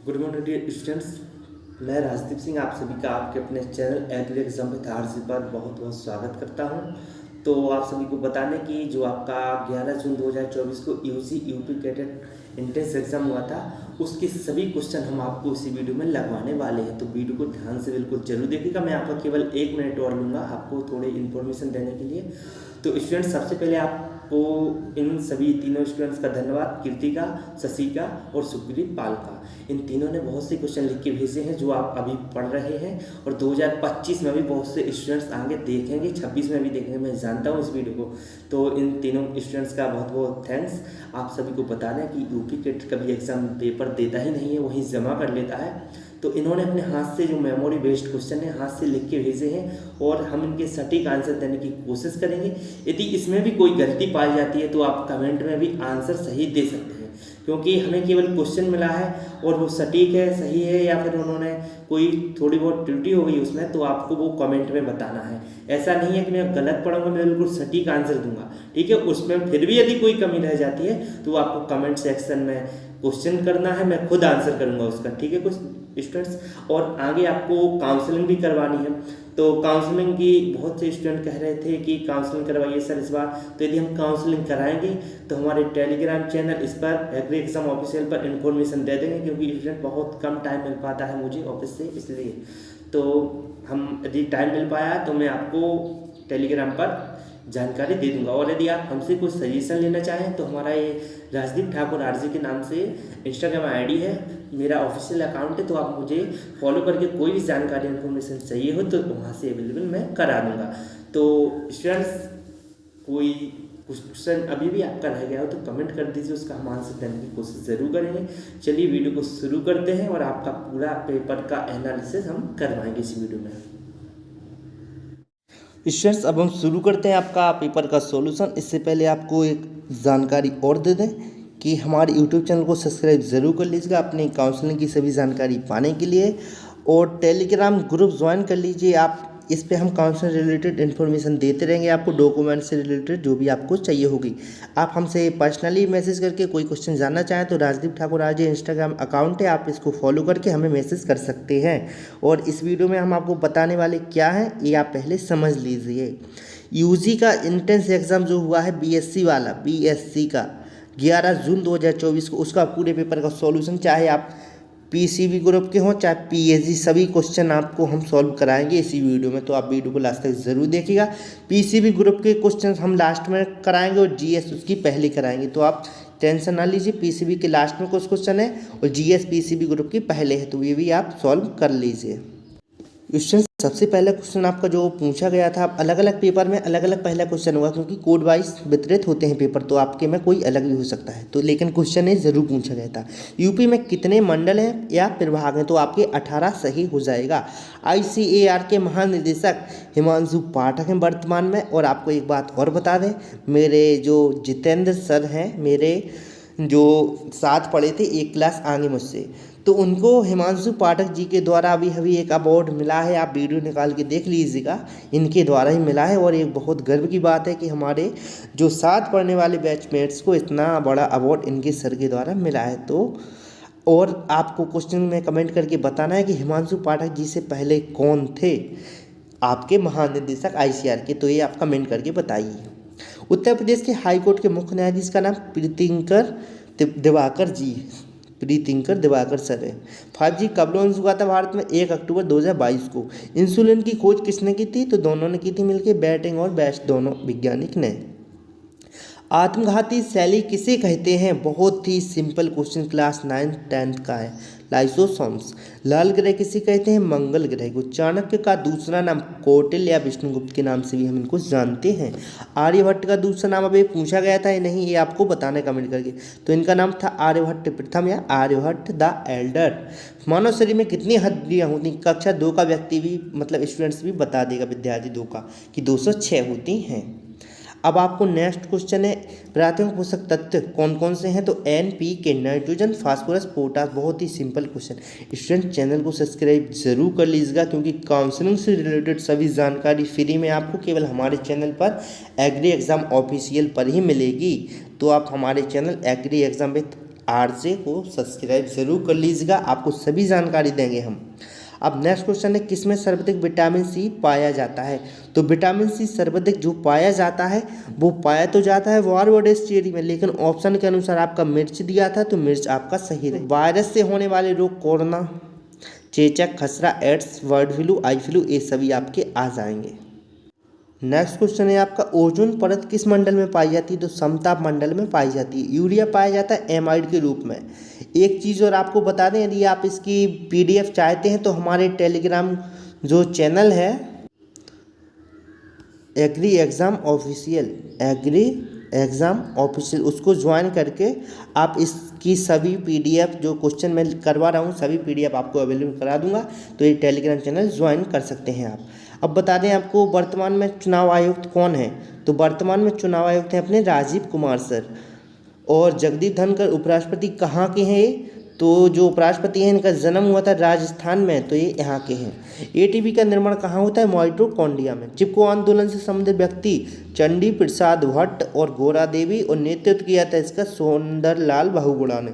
Good morning dear students. मैं राजदीप सिंह आप सभी का आपके अपने channel agri exam with RG पर बहुत बहुत स्वागत करता हूं। तो आप सभी को बताने कि जो आपका 11 जून 2024 को UG UP cadet entrance exam हुआ था, उसके सभी क्वेश्चन हम आपको इसी वीडियो में लगवाने वाले हैं। तो वीडियो को ध्यान से बिल्कुल जरूर देखिएगा। मैं आपका केवल 1 मिनट और लूँगा आपको थोड़ी इन्फॉर्मेशन देने के लिए। तो स्टूडेंट्स, सबसे पहले आपको इन सभी तीनों स्टूडेंट्स का धन्यवाद, कीर्तिका, शशिका और सुग्रीव पाल का। इन तीनों ने बहुत से क्वेश्चन लिख के भेजे हैं जो आप अभी पढ़ रहे हैं, और 2025 में भी बहुत से स्टूडेंट्स आगे देखेंगे, 26 में भी देखेंगे, मैं जानता हूँ इस वीडियो को। तो इन तीनों स्टूडेंट्स का बहुत बहुत थैंक्स। आप सभी को बता दें कि यूपी कैट कभी एग्जाम पेपर देता ही नहीं है, वहीं जमा कर लेता है। तो इन्होंने अपने हाथ से जो मेमोरी बेस्ड क्वेश्चन है हाथ से लिख के भेजे हैं, और हम इनके सटीक आंसर देने की कोशिश करेंगे। यदि इसमें भी कोई गलती पाई जाती है तो आप कमेंट में भी आंसर सही दे सकते हैं, क्योंकि हमें केवल क्वेश्चन मिला है और वो सटीक है, सही है, या फिर उन्होंने कोई थोड़ी बहुत त्रुटि हो गई उसमें, तो आपको वो कमेंट में बताना है। ऐसा नहीं है कि मैं गलत पढ़ूंगा, मैं बिल्कुल सटीक आंसर दूंगा, ठीक है। उसमें फिर भी यदि कोई कमी रह जाती है तो आपको कमेंट सेक्शन में क्वेश्चन करना है, मैं खुद आंसर करूंगा उसका, ठीक है कुछ स्टूडेंट्स। और आगे आपको काउंसलिंग भी करवानी है। तो काउंसलिंग की बहुत से स्टूडेंट कह रहे थे कि काउंसलिंग करवाइए सर इस बार। तो यदि हम काउंसलिंग कराएंगे तो हमारे टेलीग्राम चैनल इस पर एग्री एग्जाम ऑफिशियल पर इन्फॉर्मेशन दे देंगे, क्योंकि स्टूडेंट बहुत कम टाइम मिल पाता है मुझे ऑफिस से, इसलिए। तो हम यदि टाइम मिल पाया तो मैं आपको टेलीग्राम पर जानकारी दे दूंगा। और यदि आप हमसे कुछ सजेशन लेना चाहें तो हमारा ये राजदीप ठाकुर आरजी के नाम से इंस्टाग्राम आईडी है, मेरा ऑफिशियल अकाउंट है। तो आप मुझे फॉलो करके कोई भी जानकारी इन्फॉर्मेशन चाहिए हो तो वहाँ से अवेलेबल मैं करा दूँगा। तो स्टूडेंट्स, कोई कुछ क्वेश्चन अभी भी आपका रह गया हो तो कमेंट कर दीजिए, उसका हम आंसर देने की कोशिश ज़रूर करेंगे। चलिए वीडियो को शुरू करते हैं और आपका पूरा पेपर का एनालिसिस हम करवाएंगे इस वीडियो में। स्टूडेंट्स, अब हम शुरू करते हैं आपका पेपर का सॉल्यूशन। इससे पहले आपको एक जानकारी और दे दें कि हमारे यूट्यूब चैनल को सब्सक्राइब ज़रूर कर लीजिएगा अपनी काउंसलिंग की सभी जानकारी पाने के लिए, और टेलीग्राम ग्रुप ज्वाइन कर लीजिए आप। इस पे हम काउंसलिंग रिलेटेड इन्फॉर्मेशन देते रहेंगे आपको, डॉक्यूमेंट से रिलेटेड जो भी आपको चाहिए होगी। आप हमसे पर्सनली मैसेज करके कोई क्वेश्चन जानना चाहें तो राजदीप ठाकुर आज इंस्टाग्राम अकाउंट है, आप इसको फॉलो करके हमें मैसेज कर सकते हैं। और इस वीडियो में हम आपको बताने वाले क्या हैं ये आप पहले समझ लीजिए। यूजी का एंट्रेंस एग्ज़ाम जो हुआ है बीएससी वाला, बीएससी का 11 जून 2024 को, उसका पूरे पेपर का सॉल्यूशन, चाहे आप पीसीबी ग्रुप के हों चाहे पीएसजी, सभी क्वेश्चन आपको हम सॉल्व कराएंगे इसी वीडियो में। तो आप वीडियो को लास्ट तक ज़रूर देखिएगा। पीसीबी ग्रुप के क्वेश्चन हम लास्ट में कराएंगे और जीएस उसकी पहले कराएंगे, तो आप टेंशन ना लीजिए। पीसीबी के लास्ट में कुछ क्वेश्चन है और जीएस पीसीबी ग्रुप की पहले है, तो ये भी आप सॉल्व कर लीजिए। क्वेश्चन सबसे पहला क्वेश्चन आपका जो पूछा गया था, अलग अलग पेपर में अलग अलग पहला क्वेश्चन होगा, क्योंकि कोड वाइज वितरित होते हैं पेपर, तो आपके में कोई अलग भी हो सकता है। तो लेकिन क्वेश्चन ये जरूर पूछा गया था, यूपी में कितने मंडल हैं या प्रभाग हैं? तो आपके 18 सही हो जाएगा। आईसीएआर के महानिदेशक हिमांशु पाठक हैं वर्तमान में। और आपको एक बात और बता दें, मेरे जो जितेंद्र सर हैं, मेरे जो साथ पढ़े थे एक क्लास आगे मुझसे, तो उनको हिमांशु पाठक जी के द्वारा अभी एक अवार्ड मिला है। आप वीडियो निकाल के देख लीजिएगा, इनके द्वारा ही मिला है। और एक बहुत गर्व की बात है कि हमारे जो साथ पढ़ने वाले बैचमेट्स को इतना बड़ा अवार्ड इनके सर के द्वारा मिला है। तो और आपको क्वेश्चन में कमेंट करके बताना है कि हिमांशु पाठक जी से पहले कौन थे आपके महानिदेशक आईसीआर के, तो ये आप कमेंट करके बताइए। उत्तर प्रदेश के हाईकोर्ट के मुख्य न्यायाधीश का नाम प्रीतिंकर दिवाकर जी, प्रीतिंकर दिवाकर सर है। 5G कब लॉन्च हुआ था भारत में? 1 अक्टूबर 2022 को। इंसुलिन की खोज किसने की थी? तो दोनों ने की थी मिलकर, बैटिंग और बेस्ट दोनों वैज्ञानिक ने। आत्मघाती शैली किसे कहते हैं? बहुत ही सिंपल क्वेश्चन, क्लास 9 10th का है, लाइसोसोम्स। लाल ग्रह किसे कहते हैं? मंगल ग्रह को। चाणक्य का दूसरा नाम कौटिल्य या विष्णुगुप्त के नाम से भी हम इनको जानते हैं। आर्यभट्ट का दूसरा नाम अभी पूछा गया था या नहीं, ये आपको बताना है कमेंट करके। तो इनका नाम था आर्यभट्ट प्रथम या आर्यभट्ट द एल्डर। मानव शरीर में कितनी हड्डियाँ होती हैं? कक्षा 2 का व्यक्ति भी, मतलब स्टूडेंट्स भी बता देगा, विद्यार्थी 2 का, कि 206 होती हैं। अब आपको नेक्स्ट क्वेश्चन है, प्राथमिक पोषक तत्व कौन कौन से हैं? तो NPK, नाइट्रोजन, फास्फोरस, पोटास। बहुत ही सिंपल क्वेश्चन। स्टूडेंट चैनल को सब्सक्राइब जरूर कर लीजिएगा, क्योंकि काउंसलिंग से रिलेटेड सभी जानकारी फ्री में आपको केवल हमारे चैनल पर एग्री एग्जाम ऑफिशियल पर ही मिलेगी। तो आप हमारे channel agri exam with RJ को सब्सक्राइब ज़रूर कर लीजिएगा, आपको सभी जानकारी देंगे हम। अब नेक्स्ट क्वेश्चन है, किसमें सर्वाधिक विटामिन सी पाया जाता है? तो विटामिन सी सर्वाधिक जो पाया जाता है वो पाया तो जाता है बारबेडोस चेरी में, लेकिन ऑप्शन के अनुसार आपका मिर्च दिया था तो मिर्च आपका सही है। वायरस से होने वाले रोग कोरोना, चेचक, खसरा, ads, bird flu, eye flu, ये सभी आपके आ जाएंगे। नेक्स्ट क्वेश्चन है आपका, ओजोन परत किस मंडल में पाई जाती है? तो समताप मंडल में पाई जाती है। यूरिया पाया जाता है एमाइड के रूप में। एक चीज़ और आपको बता दें, यदि आप इसकी PDF चाहते हैं तो हमारे टेलीग्राम जो चैनल है एग्री एग्ज़ाम ऑफिशियल, उसको ज्वाइन करके आप इसकी सभी PDF जो क्वेश्चन मैं करवा रहा हूँ सभी PDF आपको अवेलेबल करा दूंगा, तो ये टेलीग्राम चैनल ज्वाइन कर सकते हैं आप। अब बता दें आपको वर्तमान में चुनाव आयुक्त कौन है? तो वर्तमान में चुनाव आयुक्त हैं अपने राजीव कुमार सर। और जगदीप धनखड़ उपराष्ट्रपति कहाँ के हैं? तो जो उपराष्ट्रपति हैं इनका जन्म हुआ था राजस्थान में, तो ये यहाँ के हैं। ATP का निर्माण कहाँ होता है? माइटोकॉन्ड्रिया में। चिपको आंदोलन से संबंधित व्यक्ति चंडी प्रसाद भट्ट और गोरा देवी, और नेतृत्व किया था इसका सुंदरलाल बहुगुणा ने।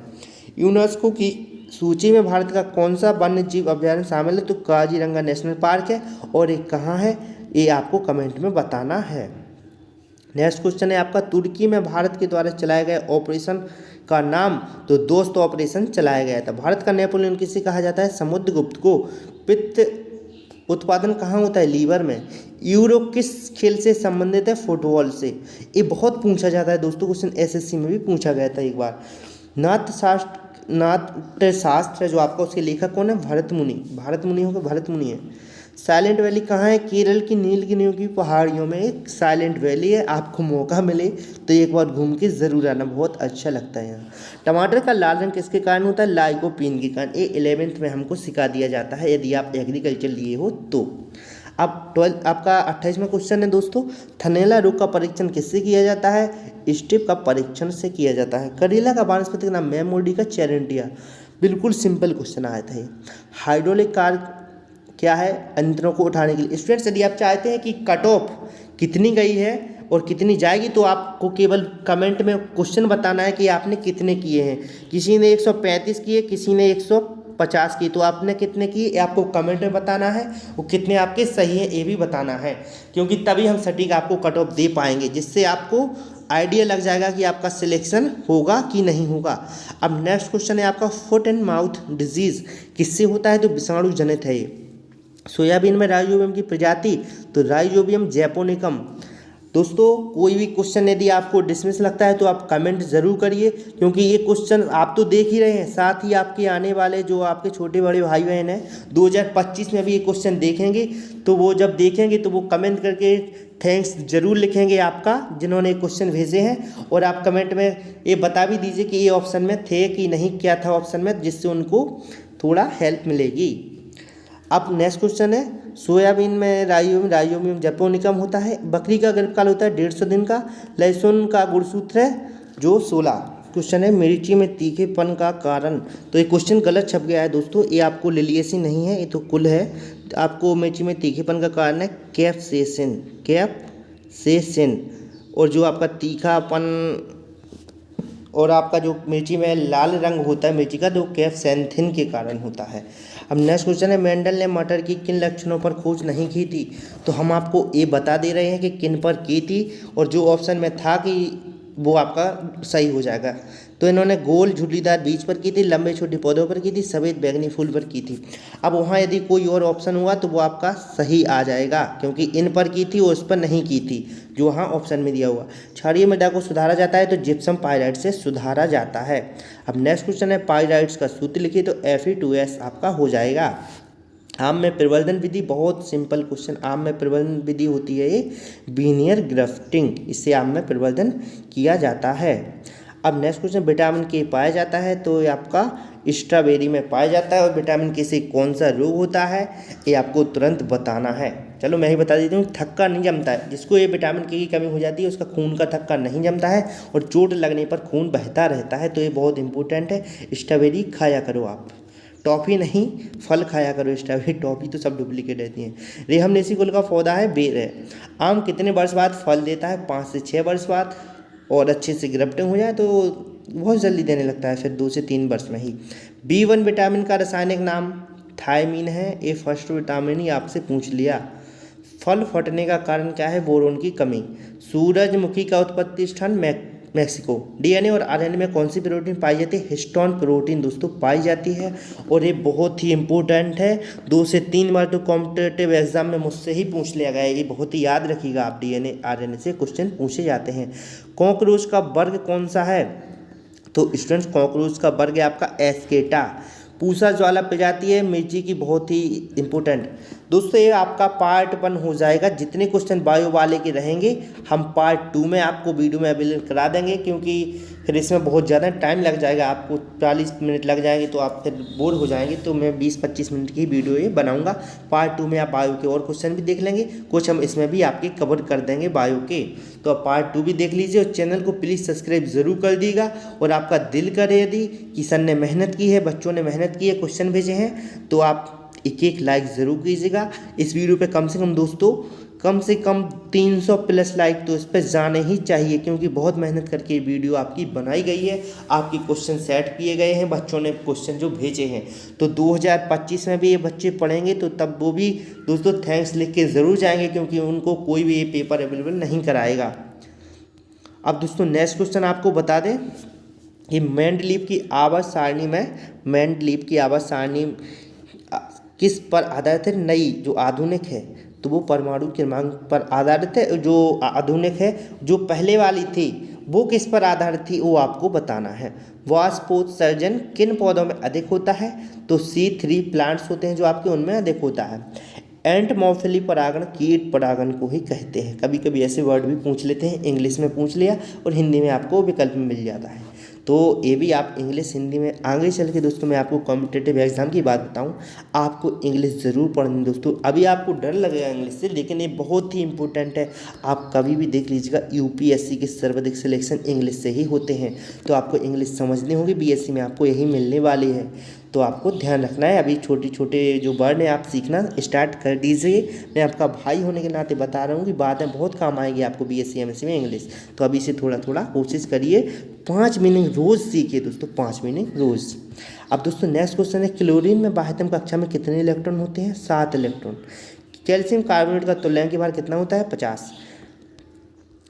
यूनेस्को की सूची में भारत का कौन सा वन्य जीव अभयारण्य शामिल है? तो काजीरंगा नेशनल पार्क है। और एक कहाँ है ये आपको कमेंट में बताना है। नेक्स्ट क्वेश्चन है आपका, तुर्की में भारत के द्वारा चलाए गए ऑपरेशन का नाम? तो दोस्त ऑपरेशन चलाया गया था। भारत का नेपोलियन किसे कहा जाता है? समुद्रगुप्त को। पित्त उत्पादन कहाँ होता है? लीवर में। यूरो किस खेल से संबंधित है? फुटबॉल से। ये बहुत पूछा जाता है दोस्तों, क्वेश्चन SSC में भी पूछा गया था एक बार। नाट्यशास्त्र जो आपका, उसके लेखक कौन है? भरत मुनि। भारत मुनि होगा, भरत मुनि है। साइलेंट वैली कहाँ है? केरल की नीलगिरियों की पहाड़ियों में एक साइलेंट वैली है। आपको मौका मिले तो एक बार घूम के ज़रूर आना, बहुत अच्छा लगता है यहाँ। टमाटर का लाल रंग किसके कारण होता है? लाइकोपीन के कारण। ये 11th में हमको सिखा दिया जाता है यदि आप एग्रीकल्चर लिए हो तो। अब 12 आपका 28वां क्वेश्चन है दोस्तों, थनैला रोग का परीक्षण किससे किया जाता है? स्टेप का परीक्षण से किया जाता है। करेला का वानस्पतिक नाम? मेमोडिका चेरेंटिया। बिल्कुल सिंपल क्वेश्चन आया था ये। हाइड्रोलिक कार क्या है? यंत्रों को उठाने के लिए। स्टूडेंट्स, यदि आप चाहते हैं कि कट ऑफ कितनी गई है और कितनी जाएगी तो आपको केवल कमेंट में क्वेश्चन बताना है कि आपने कितने किए हैं। किसी ने 135 किए, किसी ने 150 किए, तो आपने कितने किए आपको कमेंट में बताना है। वो कितने आपके सही हैं ये भी बताना है, क्योंकि तभी हम सटीक आपको कट ऑफ दे पाएंगे, जिससे आपको आइडिया लग जाएगा कि आपका सिलेक्शन होगा कि नहीं होगा। अब नेक्स्ट क्वेश्चन है आपका, फुट एंड माउथ डिजीज़ किससे होता है? तो विषाणु जनित है ये। सोयाबीन में राइजोबियम की प्रजाति? तो राइजोबियम जैपोनिकम। दोस्तों, कोई भी क्वेश्चन यदि आपको डिसमिस लगता है तो आप कमेंट ज़रूर करिए, क्योंकि ये क्वेश्चन आप तो देख ही रहे हैं, साथ ही आपके आने वाले जो आपके छोटे बड़े भाई बहन हैं 2025 में भी ये क्वेश्चन देखेंगे, तो वो जब देखेंगे तो वो कमेंट करके थैंक्स ज़रूर लिखेंगे आपका, जिन्होंने क्वेश्चन भेजे हैं। और आप कमेंट में ये बता भी दीजिए कि ये ऑप्शन में थे कि नहीं, क्या था ऑप्शन में, जिससे उनको थोड़ा हेल्प मिलेगी। अब नेक्स्ट क्वेश्चन है, सोयाबीन में राइजोबियम जैपोनिकम होता है। बकरी का गर्भकाल होता है 150 दिन का। लहसुन का गुणसूत्र है जो 16। क्वेश्चन है, मिर्ची में तीखेपन का कारण? तो ये क्वेश्चन गलत छप गया है दोस्तों, ये आपको लिलिएसिन नहीं है, ये तो कुल है। आपको मिर्ची में तीखेपन का कारण है कैप्सेसिन। और जो आपका तीखापन और आपका जो मिर्ची में लाल रंग होता है मिर्ची का, तो कैप्सेंथिन के कारण होता है। अब नेक्स्ट क्वेश्चन है, मेंडल ने मटर की किन लक्षणों पर खोज नहीं की थी? तो हम आपको ये बता दे रहे हैं कि किन पर की थी, और जो ऑप्शन में था कि वो आपका सही हो जाएगा। तो इन्होंने गोल झुर्रीदार बीज पर की थी, लंबे छोटे पौधों पर की थी, सफ़ेद बैगनी फूल पर की थी। अब वहाँ यदि कोई और ऑप्शन हुआ तो वो आपका सही आ जाएगा, क्योंकि इन पर की थी और उस पर नहीं की थी जो वहाँ ऑप्शन में दिया हुआ। क्षारीय मृदा को सुधारा जाता है तो जिप्सम पाइराइट से सुधारा जाता है। अब नेक्स्ट क्वेश्चन है, पाइराइट्स का सूत्र लिखिए, तो Fe2S आपका हो जाएगा। आम में प्रवर्धन विधि, बहुत सिंपल क्वेश्चन, आम में प्रवर्धन विधि होती है ये वीनियर ग्राफ्टिंग, इससे आम में प्रवर्धन किया जाता है। अब नेक्स्ट क्वेश्चन, विटामिन के पाया जाता है? तो ये आपका स्ट्रॉबेरी में पाया जाता है। और विटामिन के से कौन सा रोग होता है ये आपको तुरंत बताना है। चलो मैं ही बता देती हूँ, थक्का नहीं जमता है, जिसको ये विटामिन के की कमी हो जाती है उसका खून का थक्का नहीं जमता है और चोट लगने पर खून बहता रहता है, तो ये बहुत इंपॉर्टेंट है। स्ट्रॉबेरी खाया करो आप, टॉफ़ी नहीं, फल खाया करो। स्ट्रॉबेरी टॉफ़ी तो सब डुप्लीकेट रहती हैं। रेहमनेसी कुल का पौधा है, बेर है। आम कितने वर्ष बाद फल देता है? 5 से 6 वर्ष बाद, और अच्छे से ग्राफ्टिंग हो जाए तो बहुत जल्दी देने लगता है, फिर 2 से 3 वर्ष में ही। B1 विटामिन का रासायनिक नाम थायमीन है। ये फर्स्ट विटामिन ही आपसे पूछ लिया। फल फटने का कारण क्या है? बोरोन की कमी। सूरजमुखी का उत्पत्ति स्थान मैक्सिको। डीएनए और आरएनए में कौन सी प्रोटीन पाई जाती है? हिस्टोन प्रोटीन दोस्तों पाई जाती है। और ये बहुत ही इंपॉर्टेंट है, 2 से 3 बार तो कॉम्पिटिटिव एग्जाम में मुझसे ही पूछ लिया गया है, ये बहुत ही याद रखिएगा आप। डीएनए आरएनए से क्वेश्चन पूछे जाते हैं। कॉकरोच का वर्ग कौन सा है? तो स्टूडेंट्स कॉकरोच का वर्ग है आपका एस्केटा। पूसा ज्वाला प्रजाति है मिर्ची की, बहुत ही इंपॉर्टेंट। दोस्तों ये आपका पार्ट 1 हो जाएगा। जितने क्वेश्चन बायो वाले के रहेंगे हम पार्ट 2 में आपको वीडियो में अवेलेबल करा देंगे, क्योंकि फिर इसमें बहुत ज़्यादा टाइम लग जाएगा, आपको 40 मिनट लग जाएंगे तो आप फिर बोर हो जाएंगे। तो मैं 20-25 मिनट की वीडियो ये बनाऊंगा। पार्ट 2 में आप बायो के और क्वेश्चन भी देख लेंगे, कुछ हम इसमें भी आपके कवर कर देंगे बायो के। तो आप पार्ट 2 भी देख लीजिए और चैनल को प्लीज़ सब्सक्राइब ज़रूर कर दीजिएगा। और आपका दिल करे यदि कि सर ने मेहनत की है, बच्चों ने मेहनत की है, क्वेश्चन भेजे हैं, तो आप एक लाइक ज़रूर कीजिएगा इस वीडियो पे। कम से कम दोस्तों कम से कम 300 प्लस लाइक तो इस पर जाने ही चाहिए, क्योंकि बहुत मेहनत करके ये वीडियो आपकी बनाई गई है। आपके क्वेश्चन सेट किए गए हैं, बच्चों ने क्वेश्चन जो भेजे हैं। तो 2025 में भी ये बच्चे पढ़ेंगे तो तब वो भी दोस्तों थैंक्स लिख के ज़रूर जाएंगे, क्योंकि उनको कोई भी ये पेपर अवेलेबल नहीं कराएगा। अब दोस्तों नेक्स्ट क्वेश्चन आपको बता दें कि मेंडलीव की आवाज़ सारणी में मेंडलीव की आवाज़ सारणी किस पर आधारित है? नई जो आधुनिक है तो वो परमाणु क्रमांक पर आधारित है। जो आधुनिक है, जो पहले वाली थी वो किस पर आधारित थी वो आपको बताना है। वाष्पोत्सर्जन किन पौधों में अधिक होता है? तो C3 प्लांट्स होते हैं जो आपके, उनमें अधिक होता है। एंटमॉफिली परागण कीट परागण को ही कहते हैं। कभी कभी ऐसे वर्ड भी पूछ लेते हैं, इंग्लिश में पूछ लिया और हिंदी में आपको विकल्प में मिल जाता है। तो ये भी आप इंग्लिश हिंदी में आगे चल के दोस्तों मैं आपको कॉम्पिटिटिव एग्जाम की बात बताऊं, आपको इंग्लिश ज़रूर पढ़नी दोस्तों। अभी आपको डर लगेगा इंग्लिश से, लेकिन ये बहुत ही इंपॉर्टेंट है। आप कभी भी देख लीजिएगा यूपीएससी के सर्वाधिक सिलेक्शन इंग्लिश से ही होते हैं, तो आपको इंग्लिश समझनी होगी। बीएससी में आपको यही मिलने वाली है, तो आपको ध्यान रखना है। अभी छोटे छोटे जो वर्ड हैं आप सीखना स्टार्ट कर दीजिए। मैं आपका भाई होने के नाते बता रहा हूँ कि बाद में बहुत काम आएगी आपको बीएससी एमएससी में इंग्लिश। तो अभी से थोड़ा थोड़ा कोशिश करिए, 5 मीनिंग रोज़ सीखिए दोस्तों, 5 मीनिंग रोज़। अब दोस्तों नेक्स्ट क्वेश्चन है, क्लोरीन में बाह्यतम कक्षा में कितने इलेक्ट्रॉन होते हैं? 7 इलेक्ट्रॉन। कैल्शियम कार्बोनेट का तुल्यांक भार कितना होता है? 50।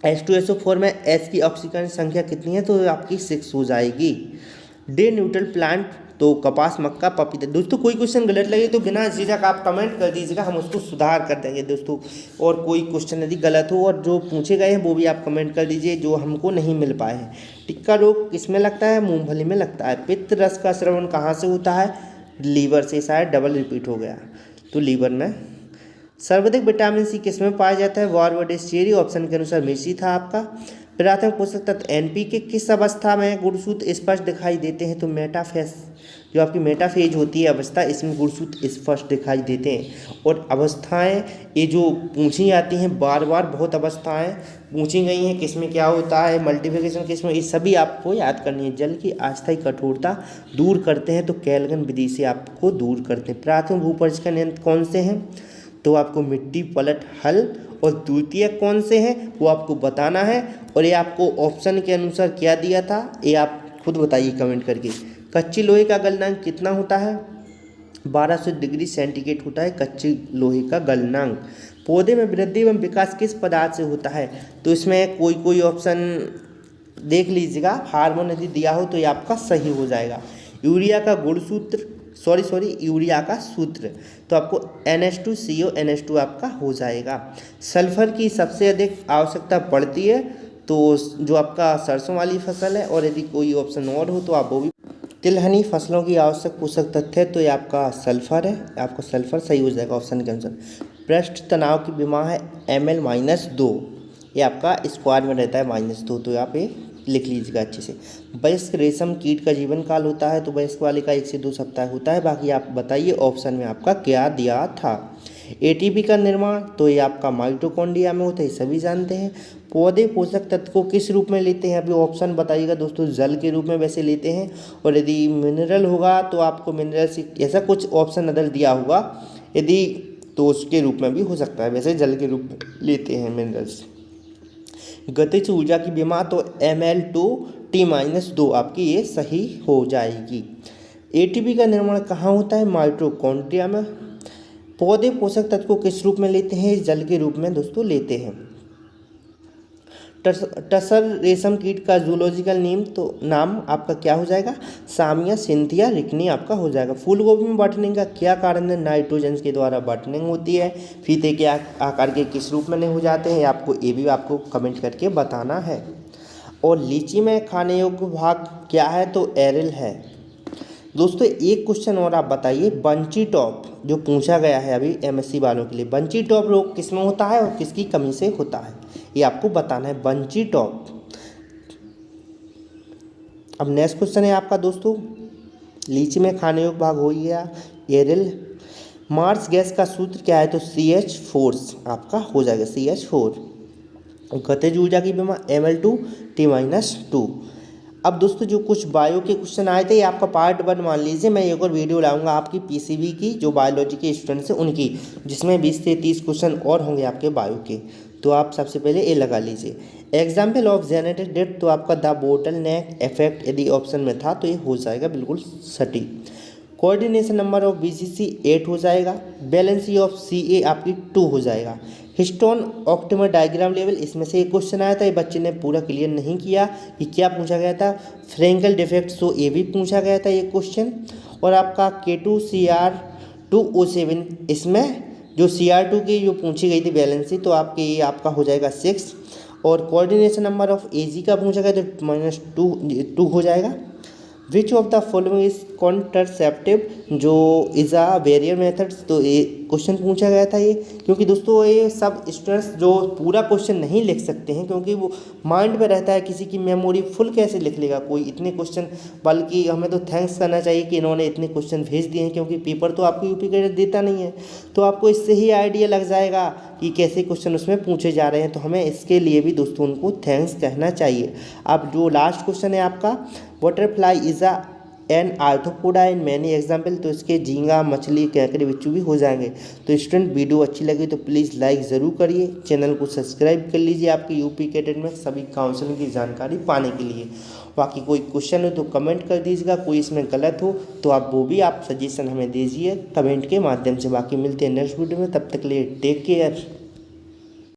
H2SO4 में H की ऑक्सीकरण संख्या कितनी है? तो आपकी 6 हो जाएगी। डे न्यूट्रल प्लांट तो कपास, मक्का, पपीता। दोस्तों कोई क्वेश्चन गलत लगे तो बिना झिझक आप कमेंट कर दीजिएगा, हम उसको सुधार कर देंगे दोस्तों। और कोई क्वेश्चन यदि गलत हो और जो पूछे गए हैं वो भी आप कमेंट कर दीजिए जो हमको नहीं मिल पाए हैं। टिक्का रोग किस में लगता है? मूंगफली में लगता है। पित्त रस का स्रवण कहाँ से होता है? लीवर से। शायद डबल रिपीट हो गया, तो लीवर में। सर्वाधिक विटामिन सी किस में पाया जाता है? वारवडेस चेरी, ऑप्शन के अनुसार मिर्ची था आपका। प्राथमिक पोषक तत्व एनपीके किस अवस्था में गुणसूत्र स्पष्ट दिखाई देते हैं? तो मेटाफेज, जो आपकी मेटाफेज होती है अवस्था, इसमें गुणसूत्र स्पष्ट दिखाई देते हैं। और अवस्थाएं ये जो पूछी जाती हैं बार बार, बहुत अवस्थाएं पूछी गई हैं, किसमें क्या होता है, मल्टीप्लिकेशन किसमें, ये सभी आपको याद करनी है। जल की अस्थायी कठोरता दूर करते हैं तो कैल्गन विधि से आपको दूर करते हैं। प्राथमिक भूपर्ज का नियंत्रण कौन से हैं? तो आपको मिट्टी, पलट, हल। और द्वितीय कौन से हैं वो आपको बताना है। और ये आपको ऑप्शन के अनुसार क्या दिया था ये आप खुद बताइए कमेंट करके। कच्ची लोहे का गलनांक कितना होता है? 1200 डिग्री सेंटीग्रेड होता है कच्चे लोहे का गलनांक। पौधे में वृद्धि एवं विकास किस पदार्थ से होता है? तो इसमें कोई ऑप्शन देख लीजिएगा, हार्मोन यदि दिया हो तो ये आपका सही हो जाएगा। यूरिया का गुणसूत्र यूरिया का सूत्र, तो आपको NH2CO NH2 आपका हो जाएगा। सल्फर की सबसे अधिक आवश्यकता पड़ती है तो जो आपका सरसों वाली फसल है, और यदि कोई ऑप्शन और हो तो आप वो भी। तिलहनी फसलों की आवश्यक पोषक तत्व है तो ये आपका सल्फर है, आपका सल्फर सही हो जाएगा ऑप्शन के अनुसार। पृष्ठ तनाव की विमा है Ml-2, ये आपका स्क्वायर में रहता है -2, तो यहाँ पे लिख लीजिएगा अच्छे से। वयस्क रेशम कीट का जीवन काल होता है तो वयस्क वाले का 1 से 2 सप्ताह होता है। बाकी आप बताइए ऑप्शन में आपका क्या दिया था। ATP का निर्माण तो ये आपका माइटोकॉन्ड्रिया में होता है, सभी जानते हैं। पौधे पोषक तत्व को किस रूप में लेते हैं? अभी ऑप्शन बताइएगा दोस्तों। जल के रूप में वैसे लेते हैं, और यदि मिनरल होगा तो आपको मिनरल से ऐसा कुछ ऑप्शन अदर दिया होगा, यदि तो उसके रूप में भी हो सकता है। वैसे जल के रूप में लेते हैं मिनरल्स। गतिज ऊर्जा की विमा तो Ml2 T-2 आपकी ये सही हो जाएगी। ATP का निर्माण कहाँ होता है? माइटोकॉन्ड्रिया में। पौधे पोषक तत्व को किस रूप में लेते हैं? जल के रूप में दोस्तों लेते हैं। टसर रेशम कीट का जूलॉजिकल नेम तो नाम आपका क्या हो जाएगा? सामिया सिंथिया रिकनी आपका हो जाएगा। फूल गोभी में बटनिंग का क्या कारण है? नाइट्रोजन के द्वारा बटनिंग होती है। फीते के आकार के किस रूप में हो जाते हैं? आपको ये भी आपको कमेंट करके बताना है। और लीची में खाने योग्य भाग क्या है? तो एरिल है। दोस्तों एक क्वेश्चन और आप बताइए, बंची टॉप जो पूछा गया है अभी MSc वालों के लिए, बंची टॉप रोग किस में होता है और किसकी कमी से होता है? ये आपको बताना है, बंची टॉप। अब नेक्स्ट क्वेश्चन है आपका दोस्तों, लीची में खाने योग्य भाग हो गया एरिल। मार्स गैस का सूत्र क्या है? तो CH4 आपका हो जाएगा, CH4। गतिज ऊर्जा की विमा ml2 T-2। अब दोस्तों जो कुछ बायो के क्वेश्चन आए थे, ये आपका पार्ट 1 मान लीजिए। मैं एक और वीडियो लाऊंगा आपकी PCB की, जो बायोलॉजी के स्टूडेंट्स हैं उनकी, जिसमें 20 से 30 क्वेश्चन और होंगे आपके बायो के। तो आप सबसे पहले ये लगा लीजिए। एग्जाम्पल ऑफ जेनेटिक डेथ, तो आपका द बोटल नेक इफेक्ट यदि ऑप्शन में था तो ये हो जाएगा बिल्कुल सटीक। कोऑर्डिनेशन नंबर ऑफ BCC 8 हो जाएगा। बैलेंसी ऑफ CA आपकी 2 हो जाएगा। हिस्टोन ऑक्टेमर डायग्राम लेवल, इसमें से एक क्वेश्चन आया था, ये बच्चे ने पूरा क्लियर नहीं किया कि क्या पूछा गया था। फ्रेंकल डिफेक्ट, सो ये भी पूछा गया था ये क्वेश्चन। और आपका K2CR2O7, इसमें जो CR2 की जो पूछी गई थी बैलेंसी, तो आपके ये आपका हो जाएगा 6। और कोऑर्डिनेशन नंबर ऑफ AG का पूछा गया तो -2 हो जाएगा। Which of the following is contraceptive जो इज़ अ बैरियर मेथड्स, तो ये क्वेश्चन पूछा गया था ये। क्योंकि दोस्तों ये सब स्टूडेंट्स जो पूरा क्वेश्चन नहीं लिख सकते हैं, क्योंकि वो माइंड में रहता है, किसी की मेमोरी फुल कैसे लिख लेगा कोई इतने क्वेश्चन। बल्कि हमें तो थैंक्स करना चाहिए कि इन्होंने इतने क्वेश्चन भेज दिए हैं, क्योंकि पेपर तो आपको यूपी कैडेट देता नहीं है। तो आपको इससे ही आइडिया लग जाएगा कि कैसे क्वेश्चन उसमें पूछे जा रहे हैं। तो हमें इसके लिए भी दोस्तों उनको थैंक्स कहना चाहिए। अब जो लास्ट क्वेश्चन है आपका, butterfly is an arthropoda in many example, तो इसके झींगा, मछली, केकड़े, बिच्छू भी हो जाएंगे। तो स्टूडेंट वीडियो अच्छी लगी तो प्लीज़ लाइक ज़रूर करिए, चैनल को सब्सक्राइब कर लीजिए आपके यूपी कैडेट में सभी काउंसलिंग की जानकारी पाने के लिए। बाकी कोई क्वेश्चन हो तो कमेंट कर दीजिएगा, कोई इसमें गलत हो तो आप वो भी आप सजेशन हमें दीजिए कमेंट के माध्यम से। बाकी मिलते हैं नेक्स्ट वीडियो में, तब तक के लिए टेक केयर।